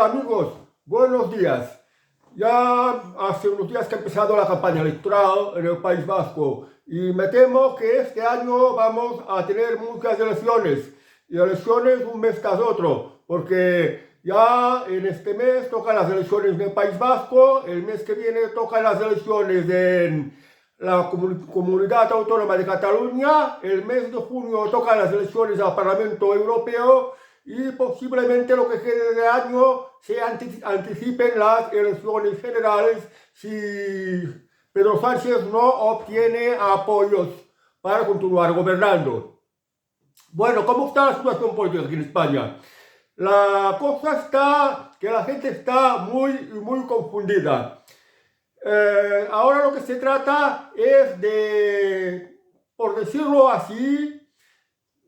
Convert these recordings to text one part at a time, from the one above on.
Hola amigos, buenos días. Ya hace unos días que ha empezado la campaña electoral en el País Vasco y me temo que este año vamos a tener muchas elecciones y elecciones un mes tras otro, porque ya en este mes tocan las elecciones en el País Vasco, el mes que viene tocan las elecciones en la Comunidad Autónoma de Cataluña, el mes de junio tocan las elecciones al Parlamento Europeo y posiblemente lo que quede de año se anticipen las elecciones generales si Pedro Sánchez no obtiene apoyos para continuar gobernando. Bueno, ¿cómo está la situación política aquí en España? La cosa está que la gente está muy confundida. Ahora lo que se trata es de, por decirlo así,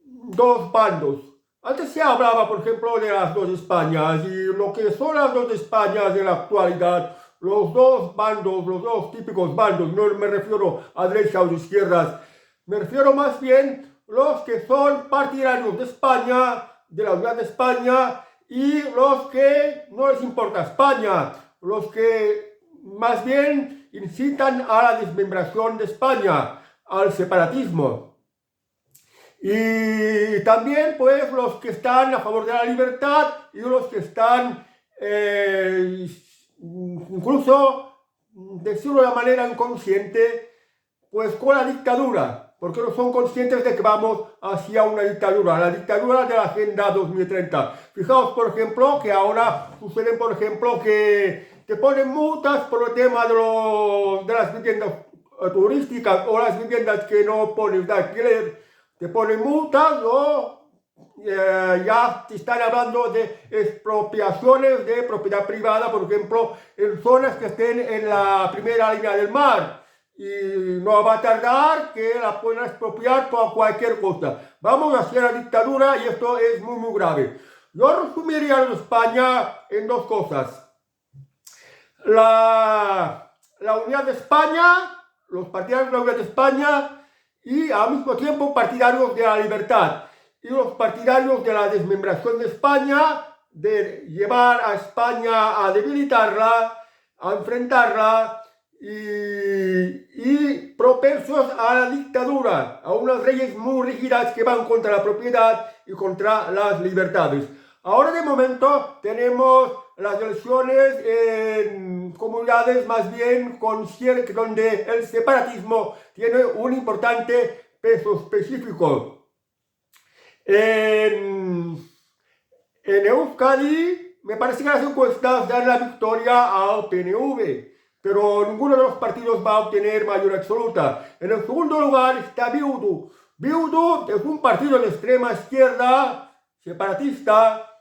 dos bandos. Antes se hablaba, por ejemplo, de las dos Españas y lo que son las dos Españas de la actualidad, los dos bandos, los dos típicos bandos, no me refiero a derecha o de izquierdas, me refiero más bien los que son partidarios de España, de la unidad de España y los que no les importa España, los que más bien incitan a la desmembración de España, al separatismo. Y también pues los que están a favor de la libertad y los que están incluso, decirlo de manera inconsciente, pues con la dictadura, porque no son conscientes de que vamos hacia una dictadura, la dictadura de la Agenda 2030. Fijaos, por ejemplo, que ahora suceden, por ejemplo, que ponen multas por el tema de las viviendas turísticas o las viviendas que no ponen de alquiler. Te ponen multas o ya te están hablando de expropiaciones de propiedad privada, por ejemplo, en zonas que estén en la primera línea del mar. Y no va a tardar que la puedan expropiar por cualquier cosa. Vamos hacia la dictadura y esto es muy grave. Yo resumiría en España en dos cosas. La unidad de España, los partidarios de la unidad de España, y al mismo tiempo partidarios de la libertad y los partidarios de la desmembración de España, de llevar a España a debilitarla, a enfrentarla y propensos a la dictadura, a unas leyes muy rígidas que van contra la propiedad y contra las libertades. Ahora de momento tenemos las elecciones en comunidades más bien donde el separatismo tiene un importante peso específico. En Euskadi me parece que las encuestas dan la victoria al PNV, pero ninguno de los partidos va a obtener mayoría absoluta. En el segundo lugar está Bildu. Bildu es un partido de extrema izquierda, separatista,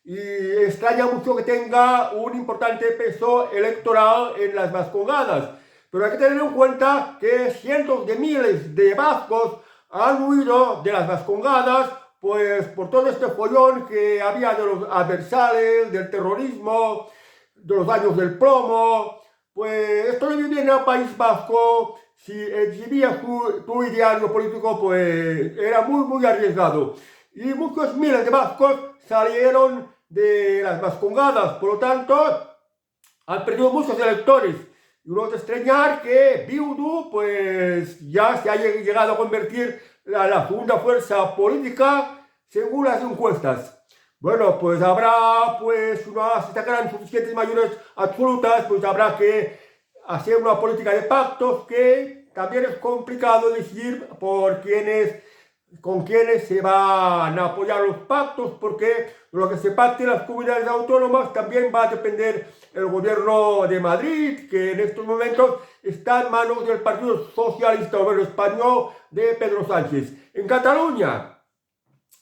y extraña mucho que tenga un importante peso electoral en las Vascongadas. Pero hay que tener en cuenta que cientos de miles de vascos han huido de las Vascongadas pues por todo este follón que había de los adversarios, del terrorismo, de los años del plomo. Pues esto de vivir en el País Vasco, si exhibías tu ideario político, pues era muy arriesgado. Y muchos miles de vascos salieron de las Vascongadas, por lo tanto, han perdido muchos electores. Y uno de extrañar que Bildu, pues ya se haya llegado a convertir en la segunda fuerza política según las encuestas. Bueno, pues habrá, pues, si sacarán suficientes mayorías absolutas, pues habrá que hacer una política de pactos que también es complicado decidir con quienes se van a apoyar los pactos, porque lo que se pacte en las comunidades autónomas también va a depender el gobierno de Madrid, que en estos momentos está en manos del Partido Socialista Obrero Español de Pedro Sánchez. En Cataluña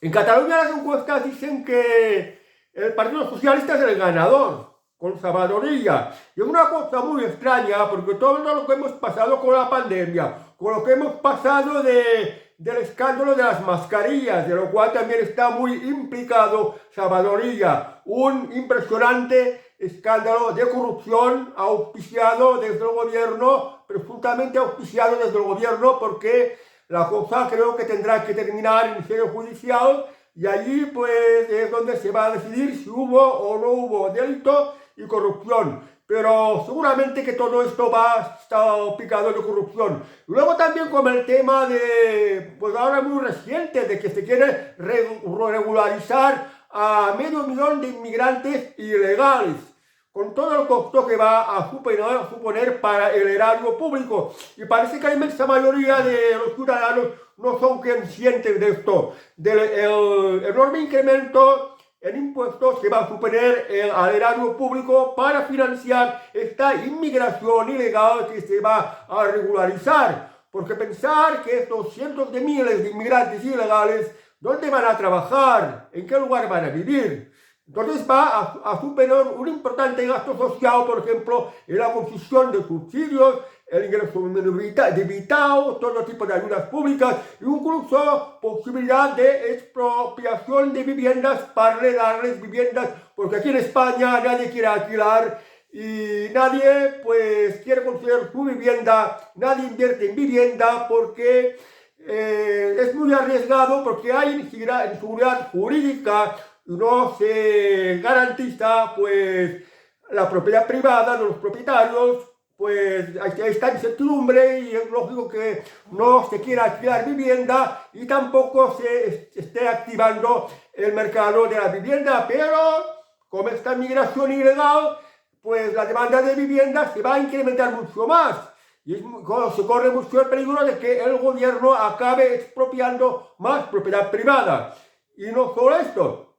las encuestas dicen que el Partido Socialista es el ganador, con Salvadorilla. Y es una cosa muy extraña, porque todo lo que hemos pasado con la pandemia, con lo que hemos pasado del escándalo de las mascarillas, de lo cual también está muy implicado Salvadorilla, un impresionante escándalo de corrupción auspiciado desde el gobierno, presuntamente auspiciado desde el gobierno, porque la cosa creo que tendrá que terminar en sede judicial y allí pues es donde se va a decidir si hubo o no hubo delito y corrupción. Pero seguramente que todo esto va a estar picado de corrupción. Luego también con el tema de, pues ahora muy reciente, de que se quiere regularizar a 500.000 de inmigrantes ilegales, con todo el costo que va a suponer para el erario público. Y parece que la inmensa mayoría de los ciudadanos no son conscientes de esto, del enorme incremento en impuestos que va a suponer al erario público para financiar esta inmigración ilegal que se va a regularizar. Porque pensar que estos cientos de miles de inmigrantes ilegales, ¿dónde van a trabajar? ¿En qué lugar van a vivir? Entonces va a suponer un importante gasto social, por ejemplo, en la concesión de subsidios, el ingreso de vital, todo tipo de ayudas públicas, e incluso posibilidad de expropiación de viviendas para darles viviendas, porque aquí en España nadie quiere alquilar y nadie pues quiere construir su vivienda, nadie invierte en vivienda porque es muy arriesgado, porque hay inseguridad jurídica y no se garantiza pues la propiedad privada de los propietarios. Pues hay esta incertidumbre y es lógico que no se quiera alquilar vivienda y tampoco se esté activando el mercado de la vivienda. Pero con esta migración ilegal, pues la demanda de vivienda se va a incrementar mucho más. Y se corre mucho el peligro de que el gobierno acabe expropiando más propiedad privada. Y no solo esto,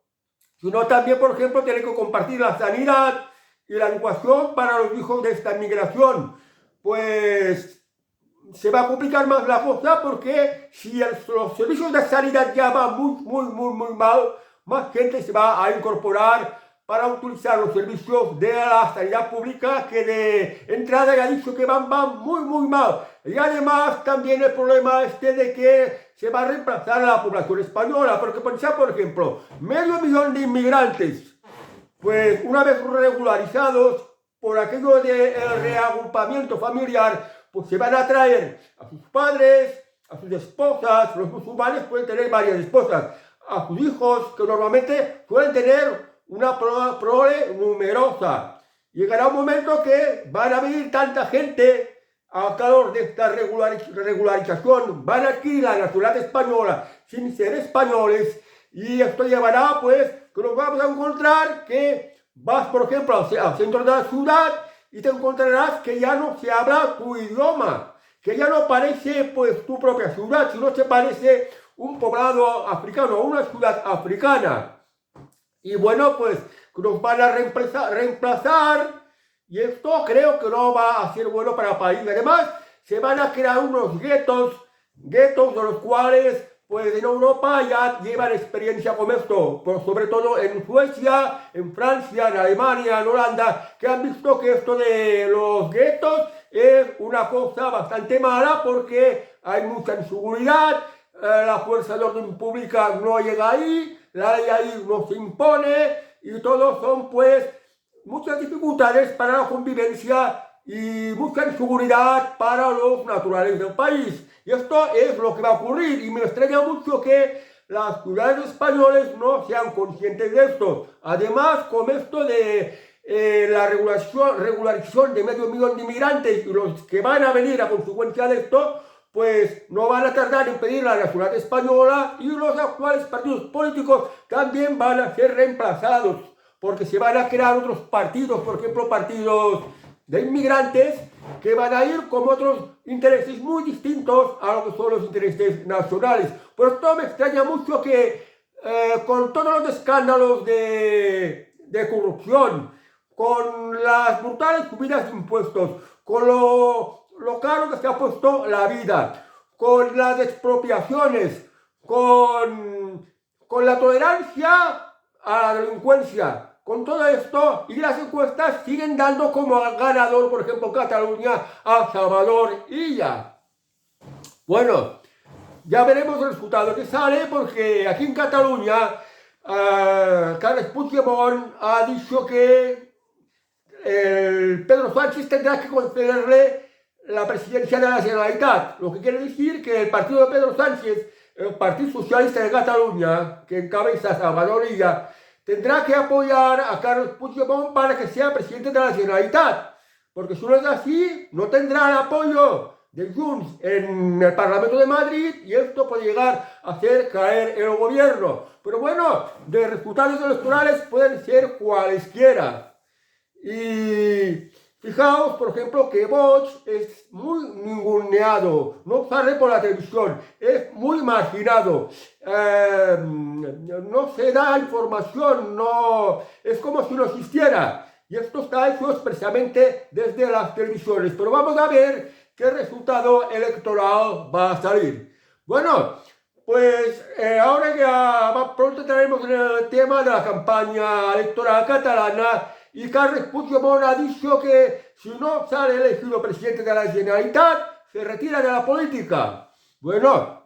sino también, por ejemplo, tiene que compartir la sanidad y la educación para los hijos de esta migración. Pues se va a complicar más la cosa, porque si los servicios de sanidad ya van muy mal, más gente se va a incorporar para utilizar los servicios de la sanidad pública, que de entrada ya he dicho que van muy mal. Y además también el problema de que se va a reemplazar a la población española, porque pensad, por ejemplo, 500.000 de inmigrantes, pues una vez regularizados por aquello del reagrupamiento familiar, pues se van a traer a sus padres, a sus esposas. Los musulmanes pueden tener varias esposas, a sus hijos, que normalmente suelen tener una prole numerosa. Llegará un momento que van a venir tanta gente a calor de esta regularización, van a adquirir la nacionalidad española sin ser españoles, y esto llevará pues que nos vamos a encontrar que vas, por ejemplo, al centro de la ciudad y te encontrarás que ya no se habla tu idioma, que ya no parece pues tu propia ciudad, sino se parece un poblado africano, una ciudad africana. Y bueno, pues nos van a reemplazar, y esto creo que no va a ser bueno para el país. Además, se van a crear unos guetos de los cuales pues en Europa ya llevan experiencia con esto, pues sobre todo en Suecia, en Francia, en Alemania, en Holanda, que han visto que esto de los guetos es una cosa bastante mala, porque hay mucha inseguridad, la fuerza de orden pública no llega ahí, la ley ahí no se impone, y todo son pues muchas dificultades para la convivencia y mucha inseguridad para los naturales del país. Y esto es lo que va a ocurrir, y me extraña mucho que las ciudades españoles no sean conscientes de esto. Además, con esto de la regularización de 500.000 de inmigrantes, y los que van a venir a consecuencia de esto, pues no van a tardar en pedir la nacionalidad española, y los actuales partidos políticos también van a ser reemplazados, porque se van a crear otros partidos, por ejemplo, partidos de inmigrantes, que van a ir con otros intereses muy distintos a lo que son los intereses nacionales. Por esto me extraña mucho que con todos los escándalos de corrupción, con las brutales subidas de impuestos, con lo caro que se ha puesto la vida, con las expropiaciones, con la tolerancia a la delincuencia, con todo esto, y las encuestas siguen dando como ganador, por ejemplo, Cataluña, a Salvador Illa. Bueno, ya veremos el resultado que sale, porque aquí en Cataluña Carles Puigdemont ha dicho que Pedro Sánchez tendrá que concederle la presidencia de la Generalitat, lo que quiere decir que el partido de Pedro Sánchez, el Partido Socialista de Cataluña, que encabeza Salvador Illa, tendrá que apoyar a Carles Puigdemont para que sea presidente de la Generalitat, porque si no es así, no tendrá el apoyo de Junts en el Parlamento de Madrid y esto puede llegar a hacer caer el gobierno. Pero bueno, de resultados electorales pueden ser cualesquiera. Y fijaos, por ejemplo, que Vox es muy ninguneado, no sale por la televisión, es muy marginado, no se da información, no, es como si no existiera. Y esto está hecho expresamente desde las televisiones. Pero vamos a ver qué resultado electoral va a salir. Bueno, pues ahora ya pronto tenemos el tema de la campaña electoral catalana y Carles Puigdemont ha dicho que si no sale elegido presidente de la Generalitat, se retira de la política. Bueno,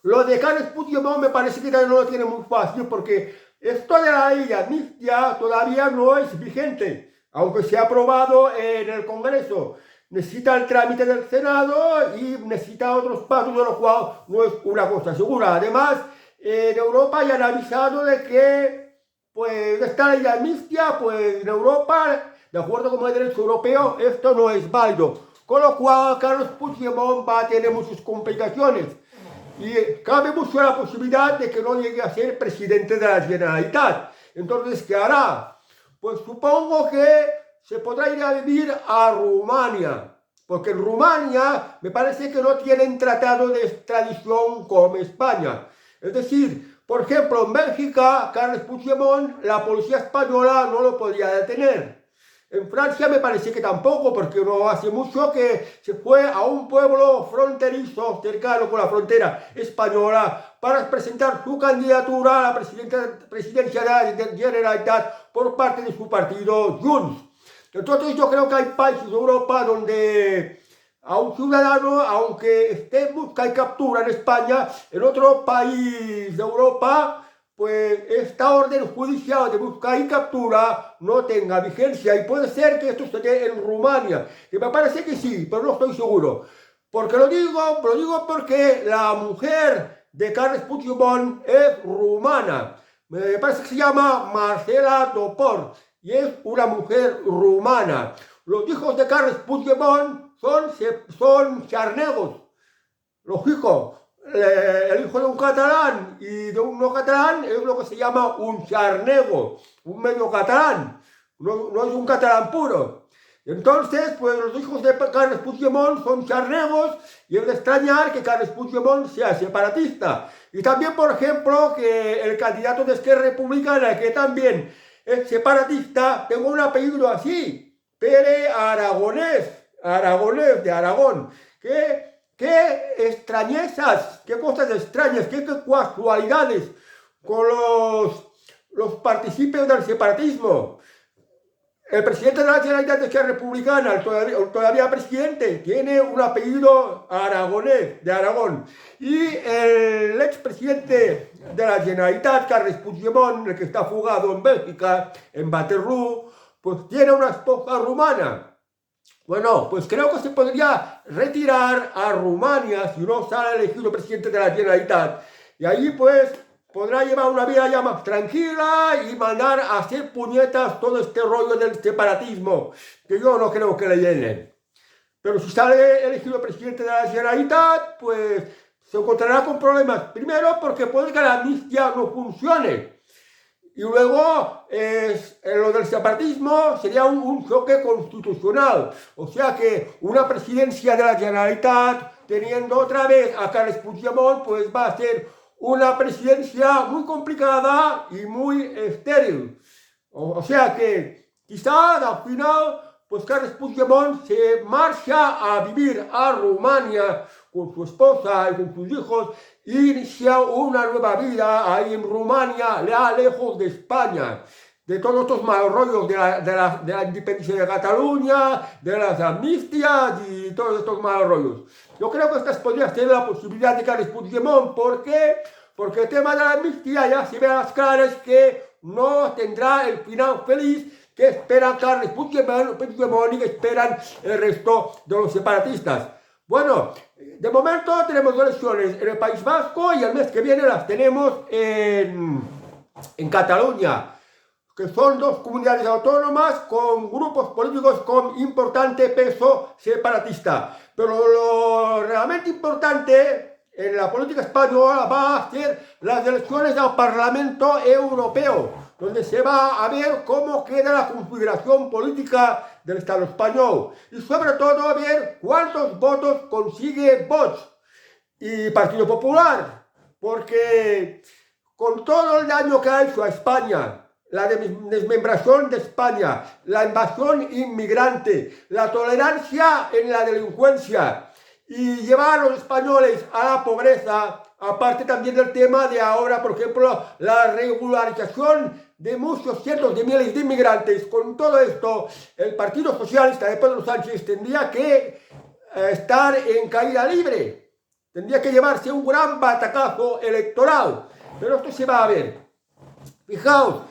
lo de Carles Puigdemont me parece que también no lo tiene muy fácil porque esto de la ley de amnistía todavía no es vigente, aunque se ha aprobado en el Congreso. Necesita el trámite del Senado y necesita otros pasos, de lo cual no es una cosa segura. Además, en Europa ya han avisado de que pues esta ley de amnistía, pues en Europa, de acuerdo con el derecho europeo, esto no es válido. Con lo cual, Carles Puigdemont va a tener muchas complicaciones. Y cabe mucho la posibilidad de que no llegue a ser presidente de la Generalitat. Entonces, ¿qué hará? Pues supongo que se podrá ir a vivir a Rumania, porque en Rumania me parece que no tienen tratado de extradición como España. Es decir, por ejemplo, en Bélgica, Carles Puigdemont, la policía española no lo podía detener. En Francia me parece que tampoco, porque no hace mucho que se fue a un pueblo fronterizo cercano con la frontera española para presentar su candidatura a la presidencia de la Generalitat por parte de su partido Junts. Entonces yo creo que hay países de Europa donde a un ciudadano, aunque esté en busca y captura en España, en otro país de Europa, pues esta orden judicial de busca y captura no tenga vigencia. Y puede ser que esto se dé en Rumania, que me parece que sí, pero no estoy seguro. ¿Por qué lo digo? Lo digo porque la mujer de Carles Puigdemont es rumana. Me parece que se llama Marcela Topor y es una mujer rumana. Los hijos de Carles Puigdemont son charnegos. Los hijos. El hijo de un catalán y de un no catalán es lo que se llama un charnego, un medio catalán, no es un catalán puro. Entonces, pues los hijos de Carles Puigdemont son charnegos y es de extrañar que Carles Puigdemont sea separatista. Y también, por ejemplo, que el candidato de Esquerra Republicana, que también es separatista, tenga un apellido así, Pere Aragonés, Aragonés de Aragón, qué extrañezas, qué cosas extrañas, qué casualidades con los partícipes del separatismo. El presidente de la Generalitat de Esquerra Republicana, el todavía presidente, tiene un apellido aragonés, de Aragón. Y el expresidente de la Generalitat, Carles Puigdemont, el que está fugado en Bélgica, en Waterloo, pues tiene una esposa rumana. Bueno, pues creo que se podría retirar a Rumania si no sale elegido presidente de la Generalitat. Y allí pues podrá llevar una vida ya más tranquila y mandar a hacer puñetas todo este rollo del separatismo, que yo no creo que le llenen. Pero si sale elegido presidente de la Generalitat, pues se encontrará con problemas. Primero porque puede que la amnistía no funcione. Y luego, lo del separatismo sería un choque constitucional. O sea que una presidencia de la Generalitat, teniendo otra vez a Carles Puigdemont, pues va a ser una presidencia muy complicada y muy estéril. O sea que quizás al final, pues Carles Puigdemont se marcha a vivir a Rumania con su esposa y con sus hijos y inicia una nueva vida ahí en Rumania, lejos de España, de todos estos malos rollos de la independencia de Cataluña, de las amnistías y todos estos malos rollos. Yo creo que esta podría ser la posibilidad de Carles Puigdemont. ¿Por qué? Porque el tema de la amnistía ya se ve a las caras que no tendrá el final feliz que esperan Carles Puigdemont y que esperan el resto de los separatistas. Bueno, de momento tenemos elecciones en el País Vasco y el mes que viene las tenemos en Cataluña, que son dos comunidades autónomas con grupos políticos con importante peso separatista. Pero lo realmente importante en la política española va a ser las elecciones al Parlamento Europeo, donde se va a ver cómo queda la configuración política del Estado español y sobre todo a ver cuántos votos consigue Vox y Partido Popular, porque con todo el daño que ha hecho a España, la desmembración de España, la invasión inmigrante, la tolerancia en la delincuencia y llevar a los españoles a la pobreza, aparte también del tema de ahora, por ejemplo, la regularización de muchos cientos de miles de inmigrantes. Con todo esto, el Partido Socialista de Pedro Sánchez tendría que estar en caída libre, tendría que llevarse un gran batacazo electoral, pero esto se va a ver. Fijaos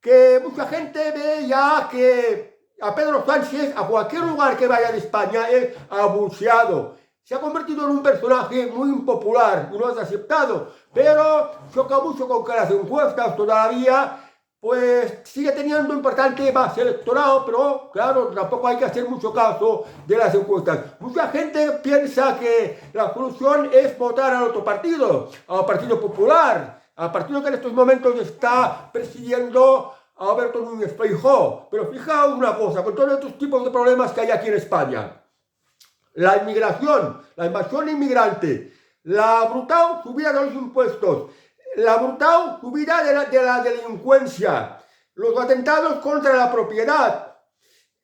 que mucha gente ve ya que a Pedro Sánchez, a cualquier lugar que vaya de España, es abucheado. Se ha convertido en un personaje muy impopular y no es aceptado, pero choca mucho con que las encuestas todavía pues sigue teniendo importante base electoral, pero claro, tampoco hay que hacer mucho caso de las encuestas. Mucha gente piensa que la solución es votar al otro partido, al Partido Popular, al partido que en estos momentos está presidiendo a Alberto Núñez Feijóo. Pero fijaos una cosa, con todos estos tipos de problemas que hay aquí en España, la inmigración, la invasión inmigrante, la brutal subida de los impuestos, la brutal subida de la delincuencia, los atentados contra la propiedad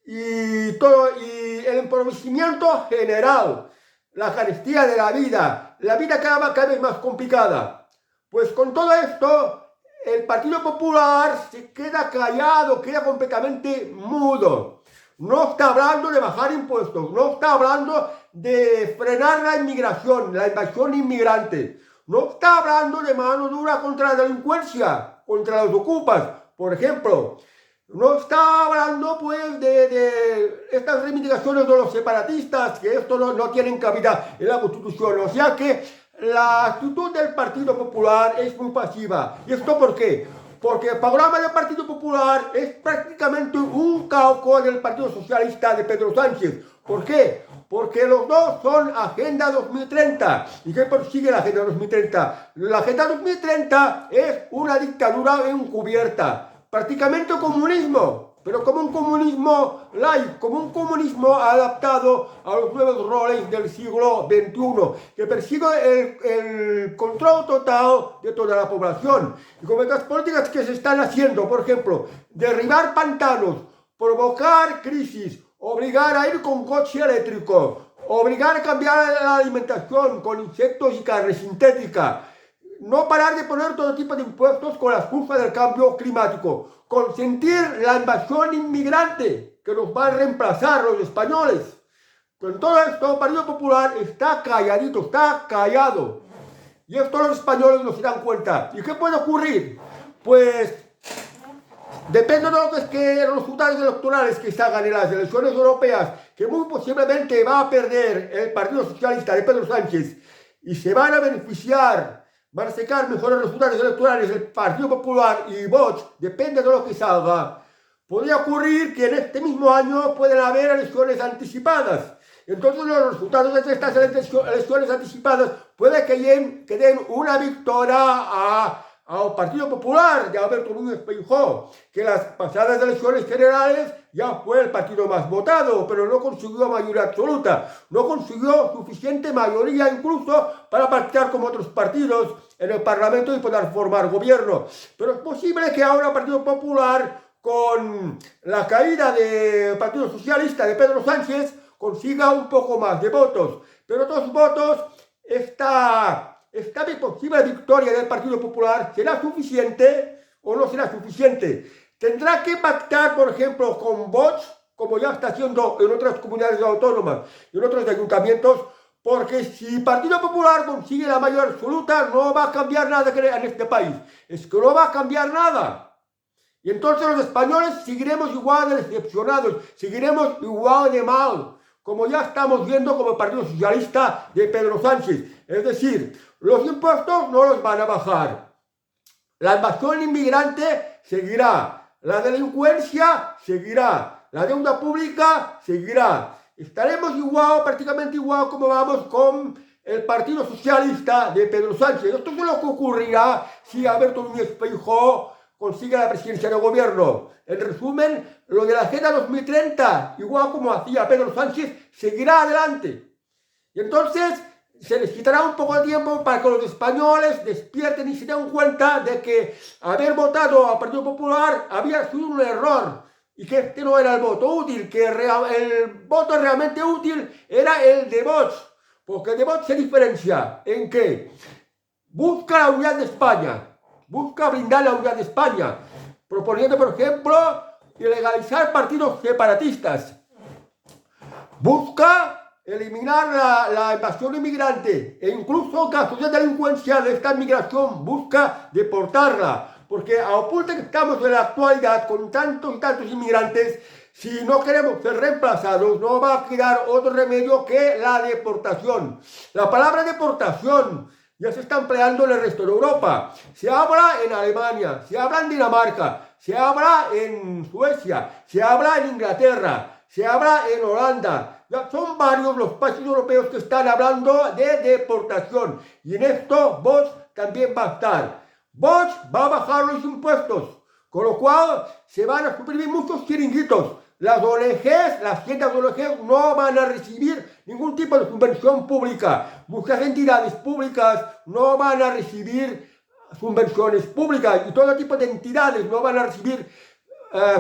y el empobrecimiento general, la carestía de la vida cada vez más complicada. Pues con todo esto, el Partido Popular se queda callado, queda completamente mudo. No está hablando de bajar impuestos, no está hablando de frenar la inmigración, la invasión inmigrante. No está hablando de mano dura contra la delincuencia, contra los ocupas, por ejemplo. No está hablando pues de estas reivindicaciones de los separatistas, que esto no tienen cabida en la Constitución. O sea que la actitud del Partido Popular es muy pasiva. ¿Y esto por qué? Porque el programa del Partido Popular es prácticamente un calco del Partido Socialista de Pedro Sánchez. ¿Por qué? Porque los dos son Agenda 2030. ¿Y qué persigue la Agenda 2030? La Agenda 2030 es una dictadura encubierta, prácticamente comunismo, pero como un comunismo light, como un comunismo adaptado a los nuevos roles del siglo XXI, que persigue el control total de toda la población. Y con estas políticas que se están haciendo, por ejemplo, derribar pantanos, provocar crisis, obligar a ir con coche eléctrico, obligar a cambiar la alimentación con insectos y carne sintética, no parar de poner todo tipo de impuestos con la excusa del cambio climático, consentir la invasión inmigrante que nos va a reemplazar los españoles. Con todo esto, el Partido Popular está calladito, está callado. Y esto los españoles no se dan cuenta. ¿Y qué puede ocurrir? Pues depende de los resultados electorales que salgan en las elecciones europeas, que muy posiblemente va a perder el Partido Socialista de Pedro Sánchez y se van a beneficiar, van a sacar mejores resultados electorales el Partido Popular y Vox, depende de lo que salga. Podría ocurrir que en este mismo año pueden haber elecciones anticipadas. Entonces los resultados de estas elecciones anticipadas puede que den una victoria al Partido Popular de Alberto Núñez Feijóo, que las pasadas elecciones generales ya fue el partido más votado, pero no consiguió mayoría absoluta, no consiguió suficiente mayoría incluso para pactar con otros partidos en el Parlamento y poder formar gobierno. Pero es posible que ahora el Partido Popular, con la caída del Partido Socialista de Pedro Sánchez, consiga un poco más de votos. Pero estos votos, esta posible victoria del Partido Popular, ¿será suficiente o no será suficiente? Tendrá que pactar, por ejemplo, con Vox, como ya está haciendo en otras comunidades autónomas y en otros ayuntamientos, porque si el Partido Popular consigue la mayoría absoluta, no va a cambiar nada en este país. Es que no va a cambiar nada. Y entonces los españoles seguiremos igual de decepcionados, seguiremos igual de mal, como ya estamos viendo como el Partido Socialista de Pedro Sánchez. Es decir, los impuestos no los van a bajar. La invasión inmigrante seguirá. La delincuencia seguirá. La deuda pública seguirá. Estaremos igual, prácticamente igual como vamos con el Partido Socialista de Pedro Sánchez. Esto es lo que ocurrirá si Alberto Núñez Feijóo consigue la presidencia del gobierno. En resumen, lo de la Agenda 2030, igual como hacía Pedro Sánchez, seguirá adelante. Y entonces se les quitará un poco de tiempo para que los españoles despierten y se den cuenta de que haber votado al Partido Popular había sido un error y que este no era el voto útil, que el voto realmente útil era el de Vox, porque el de Vox se diferencia en que busca la unidad de España, busca blindar la unidad de España, proponiendo, por ejemplo, ilegalizar partidos separatistas, busca eliminar la invasión inmigrante e incluso casos de delincuencia de esta inmigración busca deportarla, porque a punto que estamos en la actualidad con tantos y tantos inmigrantes, si no queremos ser reemplazados no va a quedar otro remedio que la deportación. La palabra deportación ya se está empleando en el resto de Europa. Se habla en Alemania, se habla en Dinamarca, se habla en Suecia, se habla en Inglaterra, se habla en Holanda. Ya son varios los países europeos que están hablando de deportación. Y en esto Vox también va a estar. Vox va a bajar los impuestos, con lo cual se van a suprimir muchos chiringuitos. Las ONGs, las tiendas ONGs no van a recibir ningún tipo de subvención pública. Muchas entidades públicas no van a recibir subvenciones públicas y todo tipo de entidades no van a recibir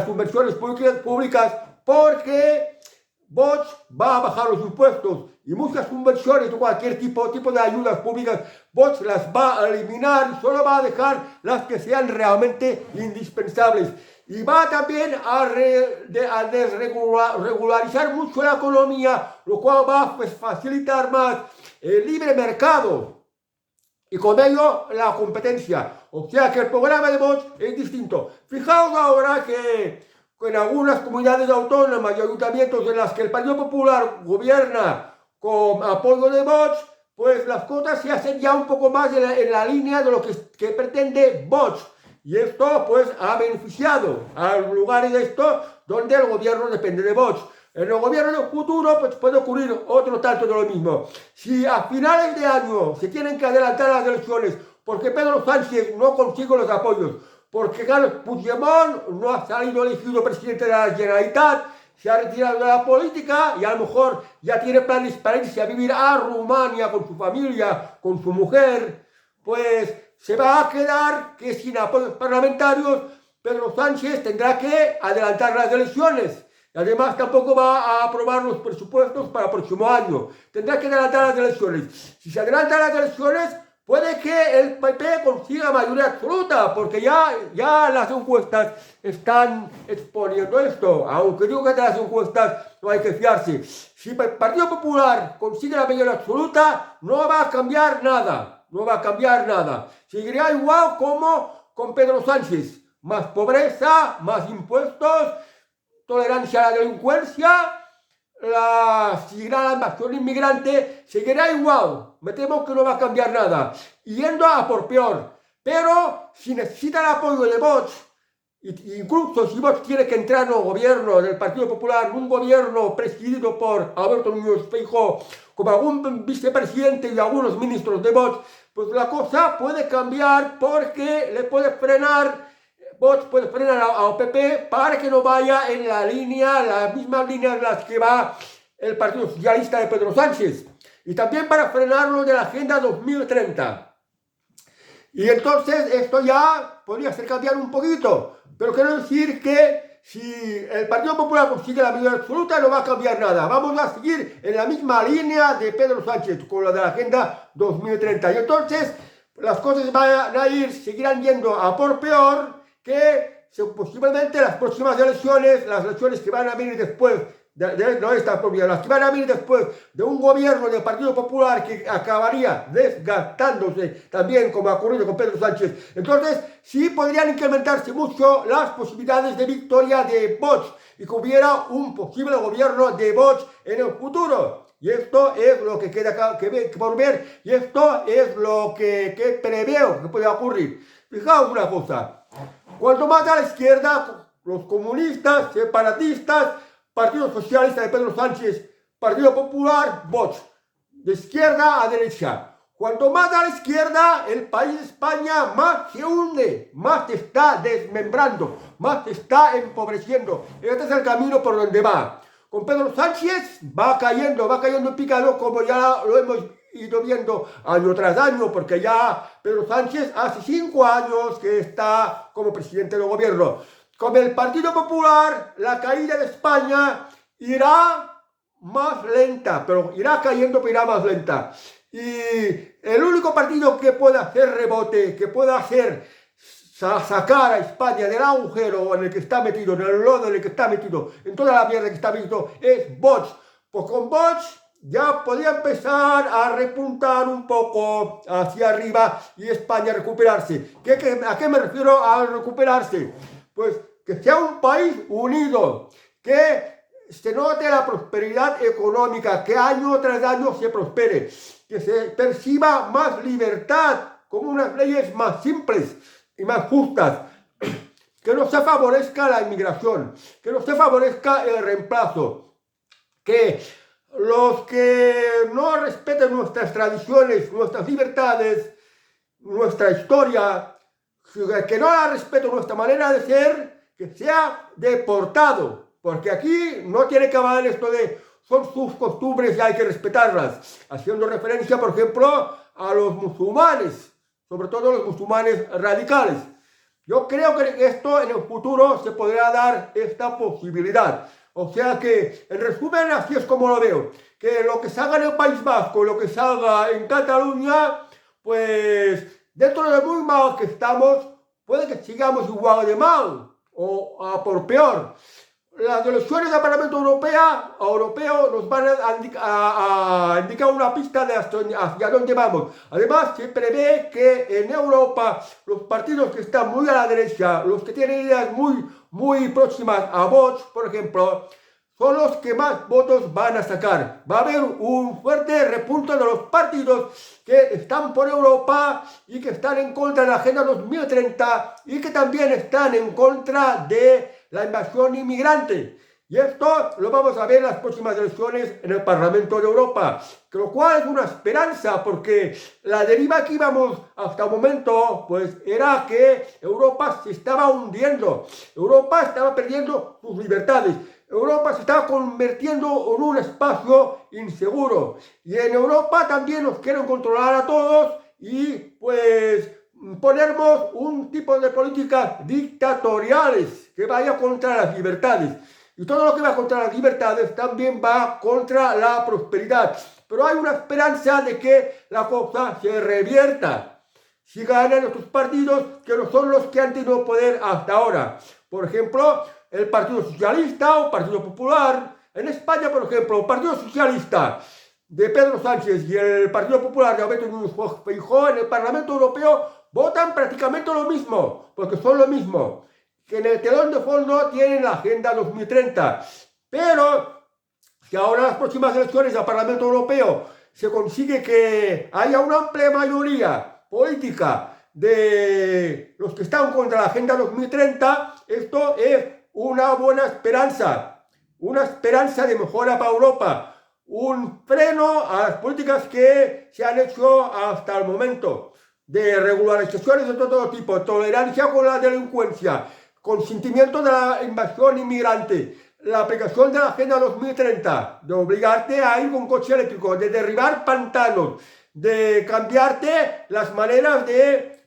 subvenciones públicas porque Vox va a bajar los impuestos y muchas subvenciones o cualquier tipo de ayudas públicas, Vox las va a eliminar y solo va a dejar las que sean realmente indispensables. Y va también a desregularizar mucho la economía, lo cual va a facilitar más el libre mercado y con ello la competencia. O sea que el programa de Vox es distinto. Fijaos ahora que en algunas comunidades autónomas y ayuntamientos en las que el Partido Popular gobierna con apoyo de Vox, pues las cosas se hacen ya un poco más en la línea de lo que pretende Vox. Y esto pues ha beneficiado a lugares de esto donde el gobierno depende de Vox. En el gobierno del futuro pues puede ocurrir otro tanto de lo mismo. Si a finales de año se tienen que adelantar las elecciones porque Pedro Sánchez no consigue los apoyos, porque Carles Puigdemont no ha salido elegido presidente de la Generalitat, se ha retirado de la política y a lo mejor ya tiene planes para irse a vivir a Rumania con su familia, con su mujer, pues se va a quedar que sin apoyos parlamentarios Pedro Sánchez tendrá que adelantar las elecciones. Y además tampoco va a aprobar los presupuestos para el próximo año. Tendrá que adelantar las elecciones. Si se adelantan las elecciones, puede que el PP consiga mayoría absoluta, porque ya las encuestas están exponiendo esto. Aunque digo que de las encuestas no hay que fiarse. Si el Partido Popular consigue la mayoría absoluta, no va a cambiar nada. No va a cambiar nada. Seguirá igual como con Pedro Sánchez. Más pobreza, más impuestos, tolerancia a la delincuencia, seguirá la invasión inmigrante, seguirá igual. Me temo que no va a cambiar nada. Yendo a por peor. Pero si necesita el apoyo de Vox, incluso si Vox tiene que entrar en el gobierno del Partido Popular, un gobierno presidido por Alberto Núñez Feijóo, como algún vicepresidente y algunos ministros de Vox, pues la cosa puede cambiar porque le puede frenar, Vox puede frenar a PP para que no vaya en la misma línea en las que va el Partido Socialista de Pedro Sánchez. Y también para frenarlo de la Agenda 2030. Y entonces esto ya podría ser cambiar un poquito. Pero quiero decir que si el Partido Popular consigue la mayoría absoluta no va a cambiar nada. Vamos a seguir en la misma línea de Pedro Sánchez con la de la Agenda 2030. Y entonces las cosas van a seguirán yendo a por peor que posiblemente las próximas elecciones, las elecciones que van a venir después no esta propiedad, las que van a venir después de un gobierno del Partido Popular que acabaría desgastándose también como ha ocurrido con Pedro Sánchez. Entonces sí podrían incrementarse mucho las posibilidades de victoria de Vox y que hubiera un posible gobierno de Vox en el futuro. Y esto es lo que queda por ver, y esto es lo que preveo que pueda ocurrir. Fijaos una cosa, cuanto más a la izquierda, los comunistas, separatistas, Partido Socialista de Pedro Sánchez, Partido Popular, Vox, de izquierda a derecha. Cuanto más a la izquierda, el país de España más se hunde, más se está desmembrando, más se está empobreciendo. Este es el camino por donde va. Con Pedro Sánchez va cayendo en picado, como ya lo hemos ido viendo año tras año, porque ya Pedro Sánchez hace 5 años que está como presidente del gobierno. Con el Partido Popular, la caída de España irá más lenta, pero irá cayendo, pero irá más lenta. Y el único partido que pueda hacer rebote, que pueda hacer sacar a España del agujero en el que está metido, en el lodo en el que está metido, en toda la mierda que está metido, es Vox. Pues con Vox ya podía empezar a repuntar un poco hacia arriba y España recuperarse. ¿A qué me refiero a recuperarse? Pues que sea un país unido, que se note la prosperidad económica, que año tras año se prospere, que se perciba más libertad, como unas leyes más simples y más justas, que no se favorezca la inmigración, que no se favorezca el reemplazo, que los que no respeten nuestras tradiciones, nuestras libertades, nuestra historia, que no la respeten nuestra manera de ser, que sea deportado, porque aquí no tiene que haber esto de son sus costumbres y hay que respetarlas, haciendo referencia, por ejemplo, a los musulmanes, sobre todo los musulmanes radicales. Yo creo que esto en el futuro se podrá dar esta posibilidad. O sea que, en resumen, así es como lo veo, que lo que se haga en el País Vasco, lo que se haga en Cataluña, pues dentro de muy mal que estamos, puede que sigamos igual de mal o a por peor. Las elecciones del Parlamento Europeo nos van a indicar una pista de hacia dónde vamos. Además, se prevé que en Europa los partidos que están muy a la derecha, los que tienen ideas muy próximas a Vox, por ejemplo, son los que más votos van a sacar. Va a haber un fuerte repunte de los partidos que están por Europa y que están en contra de la Agenda 2030 y que también están en contra de la invasión inmigrante. Y esto lo vamos a ver en las próximas elecciones en el Parlamento de Europa, lo cual es una esperanza, porque la deriva que íbamos hasta el momento, pues era que Europa se estaba hundiendo, Europa estaba perdiendo sus libertades, Europa se estaba convirtiendo en un espacio inseguro, y en Europa también nos quieren controlar a todos y pues ponernos un tipo de políticas dictatoriales que vaya contra las libertades. Y todo lo que va contra las libertades también va contra la prosperidad. Pero hay una esperanza de que la cosa se revierta. Si ganan estos partidos que no son los que han tenido poder hasta ahora. Por ejemplo, el Partido Socialista o Partido Popular. En España, por ejemplo, el Partido Socialista de Pedro Sánchez y el Partido Popular de Alberto Núñez Feijóo en el Parlamento Europeo votan prácticamente lo mismo, porque son lo mismo, que en el telón de fondo tienen la Agenda 2030. Pero si ahora en las próximas elecciones al Parlamento Europeo se consigue que haya una amplia mayoría política de los que están contra la Agenda 2030, esto es una buena esperanza, una esperanza de mejora para Europa, un freno a las políticas que se han hecho hasta el momento, de regularizaciones de todo tipo, tolerancia con la delincuencia, consentimiento de la invasión inmigrante, la aplicación de la Agenda 2030, de obligarte a ir con coche eléctrico, de derribar pantanos, de cambiarte las maneras de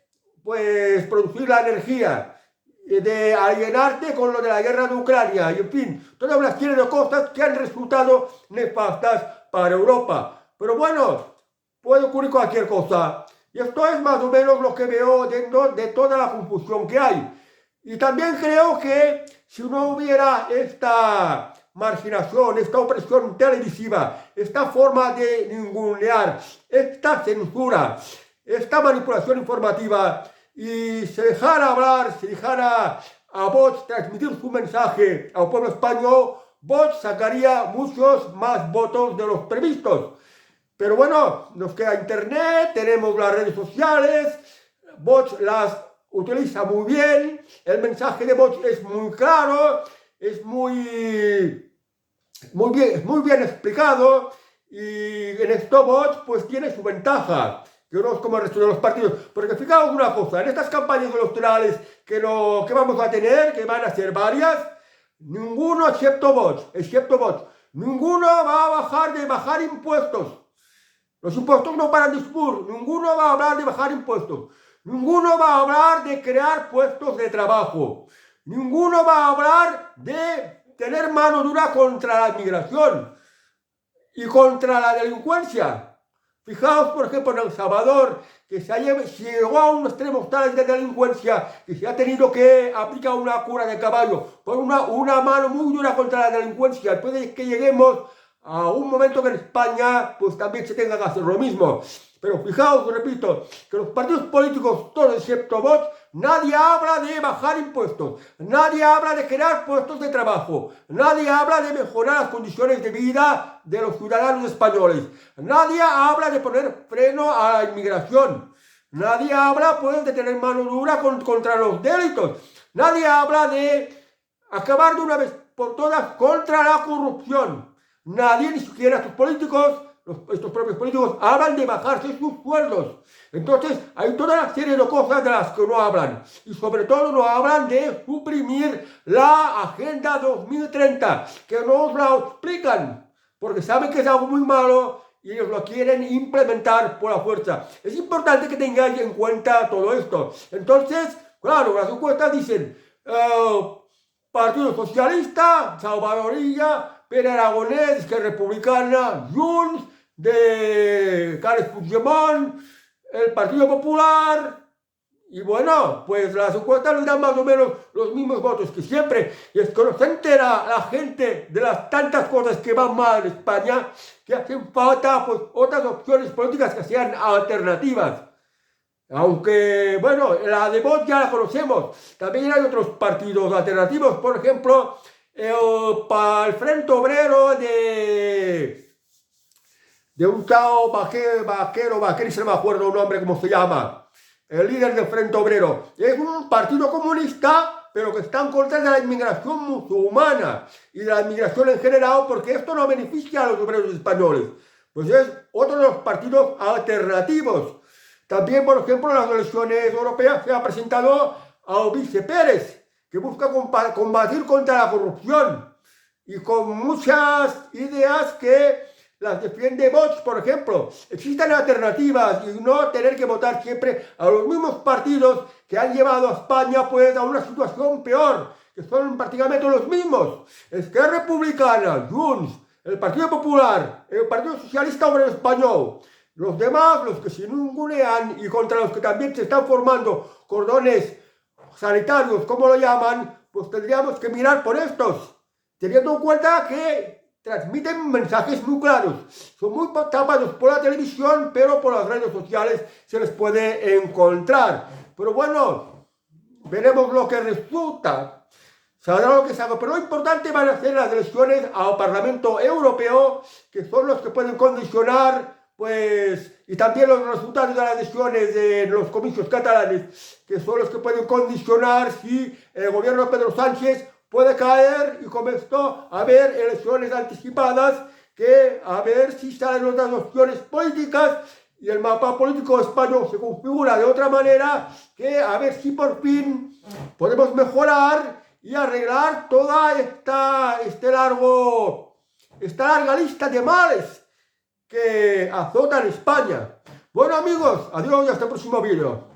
pues, producir la energía, de alienarte con lo de la guerra de Ucrania, y en fin, toda una serie de cosas que han resultado nefastas para Europa. Pero bueno, puede ocurrir cualquier cosa. Y esto es más o menos lo que veo dentro de toda la confusión que hay. Y también creo que si no hubiera esta marginación, esta opresión televisiva, esta forma de ningunear, esta censura, esta manipulación informativa, y se dejara hablar, se dejara a Vox transmitir su mensaje al pueblo español, Vox sacaría muchos más votos de los previstos. Pero bueno, nos queda internet, tenemos las redes sociales, Vox las utiliza muy bien, el mensaje de Vox es muy claro, es muy bien explicado, y en esto Vox pues tiene su ventaja, que no es como el resto de los partidos. Porque fijaos una cosa, en estas campañas electorales que vamos a tener, que van a ser varias, ninguno excepto Vox, ninguno va a bajar impuestos. Los impuestos no paran de subir, ninguno va a hablar de bajar impuestos, ninguno va a hablar de crear puestos de trabajo, ninguno va a hablar de tener mano dura contra la inmigración y contra la delincuencia. Fijaos, por ejemplo, en El Salvador, que se llegó a un extremo tal de delincuencia que se ha tenido que aplicar una cura de caballo por una mano muy dura contra la delincuencia. Puede que lleguemos a un momento que en España pues también se tenga que hacer lo mismo. Pero fijaos, repito, que los partidos políticos, todos excepto Vox, nadie habla de bajar impuestos, nadie habla de crear puestos de trabajo, nadie habla de mejorar las condiciones de vida de los ciudadanos españoles, nadie habla de poner freno a la inmigración, nadie habla pues de tener mano dura contra los delitos, nadie habla de acabar de una vez por todas contra la corrupción. Nadie, ni siquiera estos políticos, estos propios políticos, hablan de bajarse sus sueldos. Entonces, hay toda una serie de cosas de las que no hablan. Y sobre todo no hablan de suprimir la Agenda 2030, que no os la explican, porque saben que es algo muy malo y ellos lo quieren implementar por la fuerza. Es importante que tengáis en cuenta todo esto. Entonces, claro, las encuestas dicen, Partido Socialista, Salvadorilla, Pere Aragonès, Esquerra Republicana, Junts, de Carles Puigdemont, el Partido Popular, y bueno, pues las encuestas nos dan más o menos los mismos votos que siempre. Y es que no se entera la gente de las tantas cosas que van mal en España, que hacen falta pues otras opciones políticas que sean alternativas. Aunque, bueno, la de Vox ya la conocemos. También hay otros partidos alternativos, por ejemplo, para el Frente Obrero de un tal Vaquero, no me acuerdo el nombre, cómo se llama, el líder del Frente Obrero. Es un partido comunista, pero que está en contra de la inmigración musulmana y de la inmigración en general, porque esto no beneficia a los obreros españoles. Pues es otro de los partidos alternativos. También, por ejemplo, en las elecciones europeas se ha presentado a Ulises Pérez, que busca combatir contra la corrupción y con muchas ideas que las defiende Vox, por ejemplo. Existen alternativas y no tener que votar siempre a los mismos partidos que han llevado a España pues a una situación peor, que son prácticamente los mismos. Esquerra Republicana, Junts, el Partido Popular, el Partido Socialista Obrero Español. Los demás, los que se ningunean y contra los que también se están formando cordones sanitarios, como lo llaman, pues tendríamos que mirar por estos, teniendo en cuenta que transmiten mensajes muy claros. Son muy tapados por la televisión, pero por las redes sociales se les puede encontrar. Pero bueno, veremos lo que resulta. Sabrá lo que salga, pero lo importante van a ser las elecciones al Parlamento Europeo, que son los que pueden condicionar pues, y también los resultados de las elecciones de los comicios catalanes, que son los que pueden condicionar si el gobierno de Pedro Sánchez puede caer y con esto haber elecciones anticipadas, que a ver si salen otras opciones políticas y el mapa político español se configura de otra manera, que a ver si por fin podemos mejorar y arreglar toda esta larga lista de males que azotan España. Bueno amigos, adiós y hasta el próximo vídeo.